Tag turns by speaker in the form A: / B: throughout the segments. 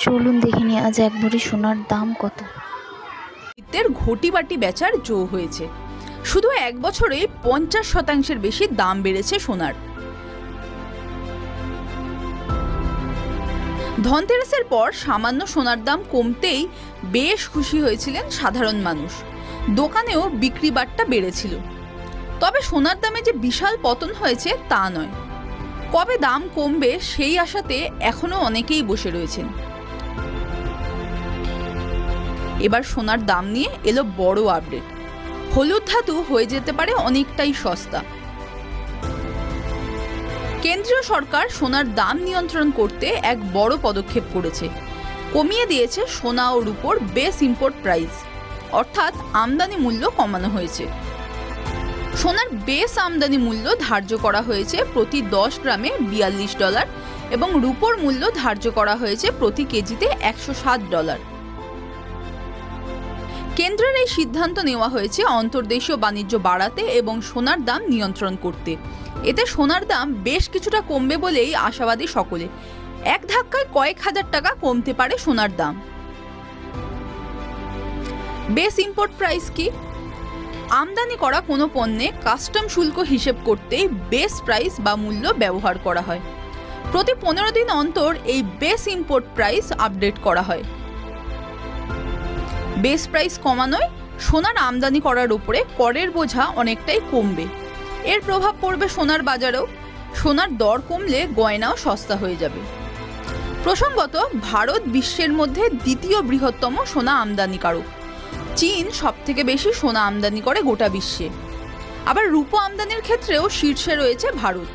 A: চলুন দেখে নিই আজ এক ভরি সোনার দাম কত।
B: ঘটি বাটি বেচার জো হয়েছে। শুধু এক বছরে 50% বেশি দাম বেড়েছে সোনার। ধনতেরাসের পর সামান্য সোনার দাম কমতেই বেশ খুশি হয়েছিলেন সাধারণ মানুষ। দোকানেও বিক্রি বাট্টা বেড়েছিল। তবে সোনার দামে যে বিশাল পতন হয়েছে তা নয়। কবে দাম কমবে সেই আশাতে এখনো অনেকেই বসে রয়েছেন। এবার সোনার দাম নিয়ে এলো বড় আপডেট। হলুদ ধাতু হয়ে যেতে পারে অনেকটাই সস্তা। কেন্দ্রীয় সরকার সোনার দাম নিয়ন্ত্রণ করতে এক বড় পদক্ষেপ করেছে। কমিয়ে দিয়েছে সোনা ও রূপোর বেস ইম্পোর্ট প্রাইস, অর্থাৎ আমদানি মূল্য কমানো হয়েছে। সোনার বেস আমদানি মূল্য ধার্য করা হয়েছে প্রতি 10 গ্রামে $42 এবং রূপোর মূল্য ধার্য করা হয়েছে প্রতি কেজিতে $107। কেন্দ্রের এই সিদ্ধান্ত নেওয়া হয়েছে অন্তর্দেশীয় বাণিজ্য বাড়াতে এবং সোনার দাম নিয়ন্ত্রণ করতে। এতে সোনার দাম বেশ কিছুটা কমবে বলেই আশাবাদী সকলে। এক ধাক্কায় কয়েক হাজার টাকা কমতে পারে সোনার দাম। বেস ইম্পোর্ট প্রাইস কি? আমদানি করা কোনো পণ্যে কাস্টম শুল্ক হিসেব করতেই বেস প্রাইস বা মূল্য ব্যবহার করা হয়। প্রতি 15 দিন অন্তর এই বেস ইম্পোর্ট প্রাইস আপডেট করা হয়। বেস প্রাইস কমানোয় সোনার আমদানি করার উপরে করের বোঝা অনেকটাই কমবে। এর প্রভাব পড়বে সোনার বাজারেও। সোনার দর কমলে গয়নাও সস্তা হয়ে যাবে। প্রসঙ্গত, ভারত বিশ্বের মধ্যে দ্বিতীয় বৃহত্তম সোনা আমদানিকারক। চীন সবথেকে বেশি সোনা আমদানি করে গোটা বিশ্বে। আবার রূপো আমদানির ক্ষেত্রেও শীর্ষে রয়েছে ভারত।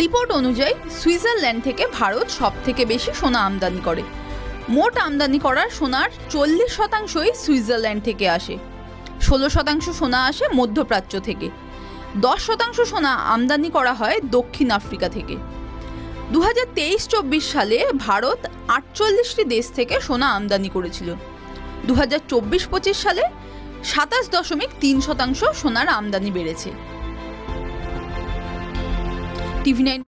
B: রিপোর্ট অনুযায়ী সুইজারল্যান্ড থেকে ভারত সবথেকে বেশি সোনা আমদানি করে। মোট আমদানি করার সোনার 40%ই সুইজারল্যান্ড থেকে আসে। 16% সোনা আসে মধ্যপ্রাচ্য থেকে। 10% সোনা আমদানি করা হয় দক্ষিণ আফ্রিকা থেকে। 2023-24 সালে ভারত 48টি দেশ থেকে সোনা আমদানি করেছিল। 2024-25 সালে 27.3% সোনার আমদানি বেড়েছে। TV9